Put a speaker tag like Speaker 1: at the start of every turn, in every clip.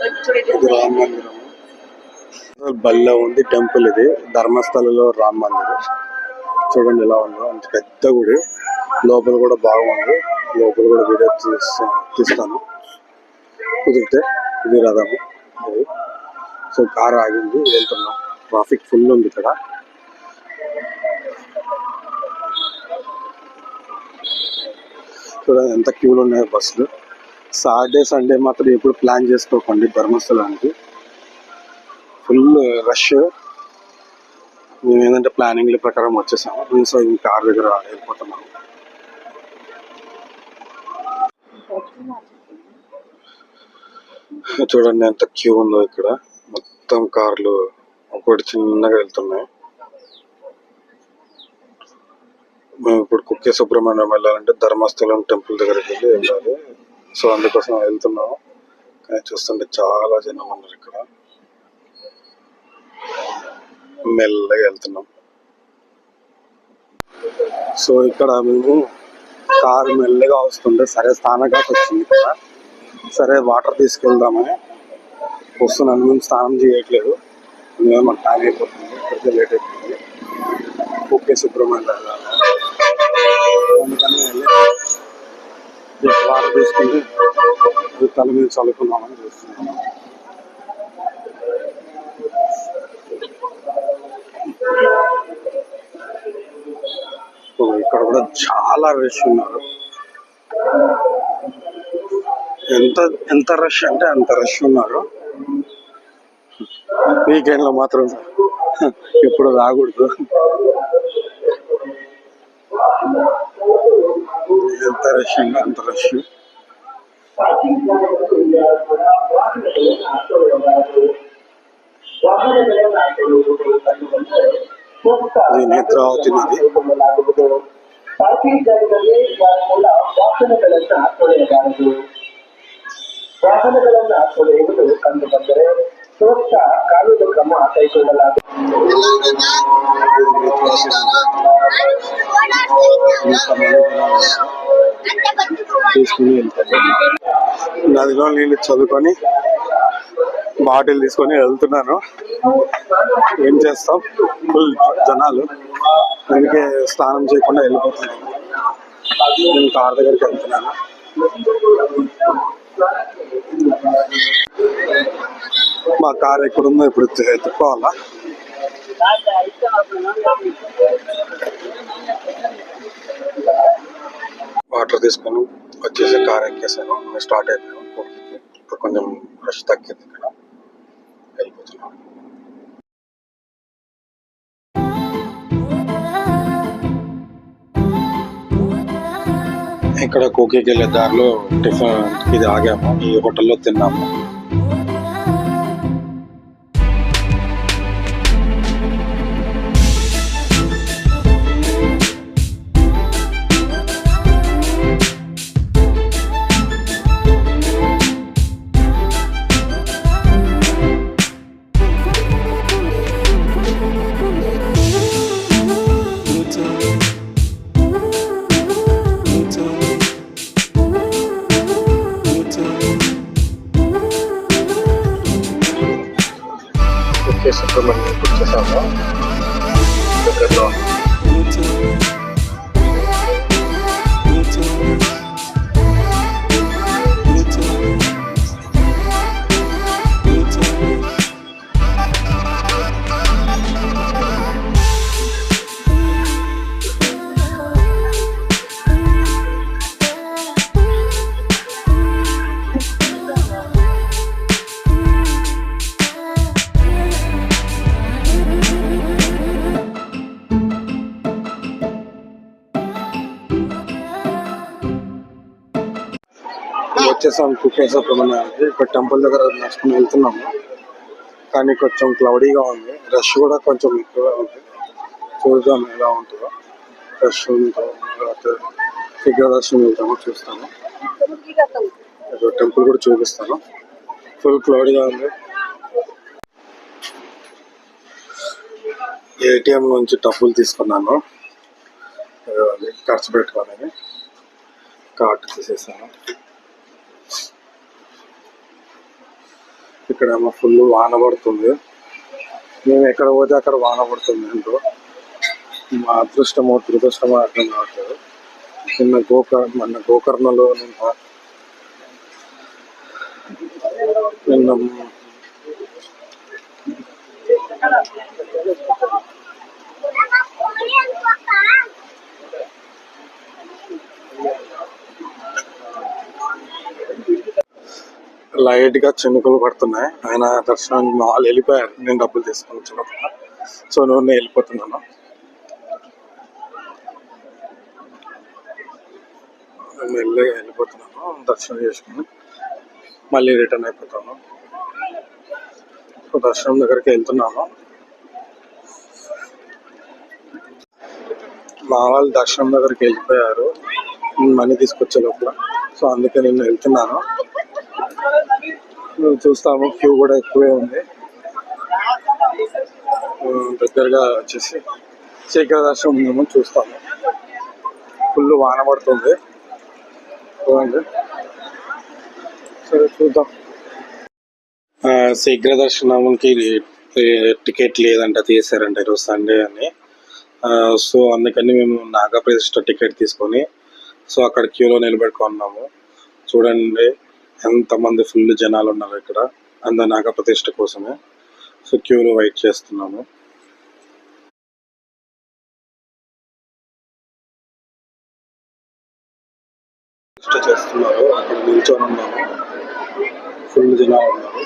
Speaker 1: ఇది రామ మందిరం బల్ల ఉంది. టెంపుల్ ఇది ధర్మస్థలలో రామ మందిరం. చూడండి ఎలా ఉందో, అంత పెద్ద గుడి. లోపల కూడా బాగుంది. లోపల కూడా వీడియో తీస్తాను కుదిరితే. ఇది రథము ఇది. సో కారు ఆగింది, వెళ్తున్నాం. ట్రాఫిక్ ఫుల్ ఉంది ఇక్కడ. చూడండి ఎంత క్యూలు ఉన్నాయో బస్సులు. సాటర్డే సండే మాత్రం ఎప్పుడు ప్లాన్ చేసుకోకండి ధర్మస్థలానికి. Full rush. మేము ఏంటంటే ప్లానింగ్ల ప్రకారం వచ్చేసాము. సో ఈ కార్ దగ్గర వెళ్ళిపోతున్నాము. చూడండి ఎంత క్యూ ఉందో ఇక్కడ. మొత్తం కార్లు ఒకటి చిన్నగా వెళ్తున్నాయి. మేము ఇప్పుడు కుక్కే సుబ్రహ్మణ్యం వెళ్ళాలంటే ధర్మస్థలం టెంపుల్ దగ్గరికి వెళ్ళాలి. సో అందుకోసం వెళ్తున్నాము. కానీ చూస్తుంటే చాలా జనం ఉన్నారు ఇక్కడ. మెల్లగా వెళ్తున్నాం. సో ఇక్కడ మేము కారు మెల్లగా వస్తుంటే సరే స్నానఘాట్ వచ్చింది కదా, సరే వాటర్ తీసుకెళ్దామని వస్తున్నాను. మేము స్నానం చేయట్లేదు, మేము మాకు టైం అయిపోతుంది, ఇక్కడికి లేట్ అయిపోతుంది. కుక్కే సుబ్రహ్మణ్యం అందుకని వెళ్ళి వాటర్ తీసుకుంటే తల మీద చల్లుకున్నామని చూస్తున్నాము. ఇక్కడ కూడా చాలా రష్ ఉన్నారు. ఎంత రష్ అంటే అంత రష్ ఉన్నారు. వీకెండ్ లో మాత్రం ఇప్పుడు రాకూడదు. ఎంత రష్ అంటే అంత రష్. ఇది నేత్రావతి నది. తీసుకుని నదిలో నీళ్ళు చదువుకొని బాటిల్ తీసుకొని వెళ్తున్నాను. ఏం చేస్తాం, ఫుల్ జనాలు, అందుకే స్నానం చేయకుండా వెళ్ళిపోతున్నాను. నేను కార్ దగ్గరికి వెళ్తున్నాను. మా కార్ ఎక్కడుందో ఇప్పుడు ఎత్తుకోవాలా. వాటర్ తీసుకొని వచ్చేసి కార్ ఎక్కేసాను. స్టార్ట్ అయిపోయాను. ఇప్పుడు కొంచెం రష్ తగ్గింది. ఇక్కడ వెళ్ళిపోతున్నాను. ఇక్కడ కోకేకి వెళ్ళే దారిలో టిఫిన్ ఇది ఆగాము. ఈ హోటల్లో తిన్నాము. సుబ్రహ్మణ్యం వచ్చేసాము. దగ్గరలో వచ్చేసాం కుక్కే సుబ్రహ్మణ్యానికి. ఇక్కడ టెంపుల్ దగ్గర నడుచుకుని వెళ్తున్నాము. కానీ కొంచెం క్లౌడీగా ఉంది. రష్ కూడా కొంచెం ఎక్కువగా ఉంది. చూద్దాం ఎలా ఉంటుందో. రష్ ఉంటుందో శీఘ్ర దర్శనం వెళ్తామో చూస్తాము. టెంపుల్ కూడా చూపిస్తాను. ఫుల్ క్లౌడీగా ఉంది. ఏటీఎం నుంచి డబ్బులు తీసుకున్నాను, ఖర్చు పెట్టుకోవాలని. కార్డు తీసేసాను. ఇక్కడేమో ఫుల్ వాన పడుతుంది. మేము ఎక్కడ పోతే అక్కడ వాన పడుతుంది. ఏంటో మా అదృష్టమో దురదృష్టమో అర్థం కావట్లేదు. మొన్న గోకర్ణలో నిన్న లైట్ గా చినుకులు పడుతున్నాయి. ఆయన దర్శనానికి మా వాళ్ళు వెళ్ళిపోయారు. నేను డబ్బులు తీసుకొని వచ్చిన, సో నేను వెళ్ళిపోతున్నాను. వెళ్ళిపోతున్నాను, దర్శనం చేసుకుని మళ్ళీ రిటర్న్ అయిపోతాను. సో దర్శనం దగ్గరికి వెళ్తున్నాను. మా వాళ్ళు దర్శనం దగ్గరికి వెళ్ళిపోయారు మనీ తీసుకొచ్చే లోపల. సో అందుకే నేను వెళ్తున్నాను. చూస్తాము, క్యూ కూడా ఎక్కువే ఉంది. దగ్గరగా వచ్చేసి శీఘ్ర దర్శనం ఉందేమో చూస్తాము. ఫుల్ వాన పడుతుంది చూడండి. సరే చూద్దాం. శీఘ్ర దర్శనంకి టికెట్ లేదంట, తీసారంట ఈరోజు సండే అని. సో అందుకని మేము నాగప్రతిష్ఠ టికెట్ తీసుకొని సో అక్కడ క్యూలో నిలబెట్టుకున్నాము. చూడండి ఎంతమంది ఫుల్ జనాలు ఉన్నారు ఇక్కడ, అంత నాగప్రతిష్ఠ కోసమే. సో క్యూలో వెయిట్ చేస్తున్నాము. చేస్తున్నారు, అక్కడ నిల్చొని ఉన్నాము. ఫుల్ జనాలు ఉన్నారు.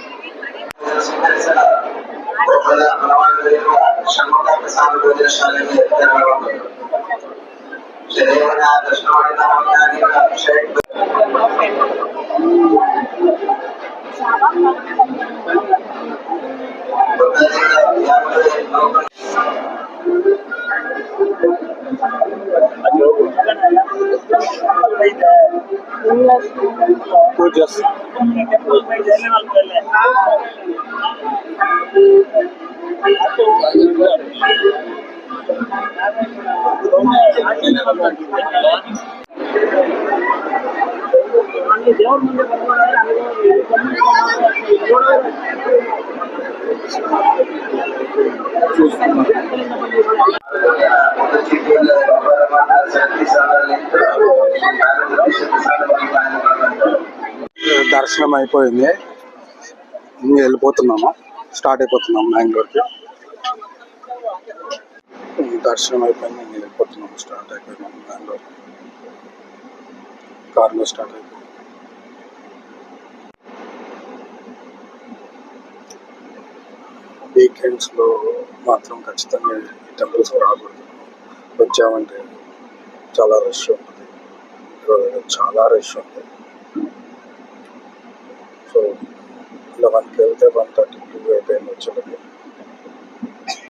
Speaker 1: దర్శనం అయిపోయింది, వెళ్ళిపోతున్నాము. స్టార్ట్ అయిపోతున్నాము బెంగళూరుకి. దర్శనం అయిపోయింది, వెళ్ళిపోతున్నాము. స్టార్ట్ అయిపోయినాము బెంగళూరు. కార్లో స్టార్ట్ అయిపోయింది. వీకెండ్స్లో మాత్రం ఖచ్చితంగా ఈ టెంపుల్స్ రాకూడదు. వచ్చామంటే చాలా రష్ ఉంటుంది. చాలా రష్ ఉంటుంది. సో 11కి వెళ్తే 1:32 అయిపోయింది వచ్చేటప్పుడు.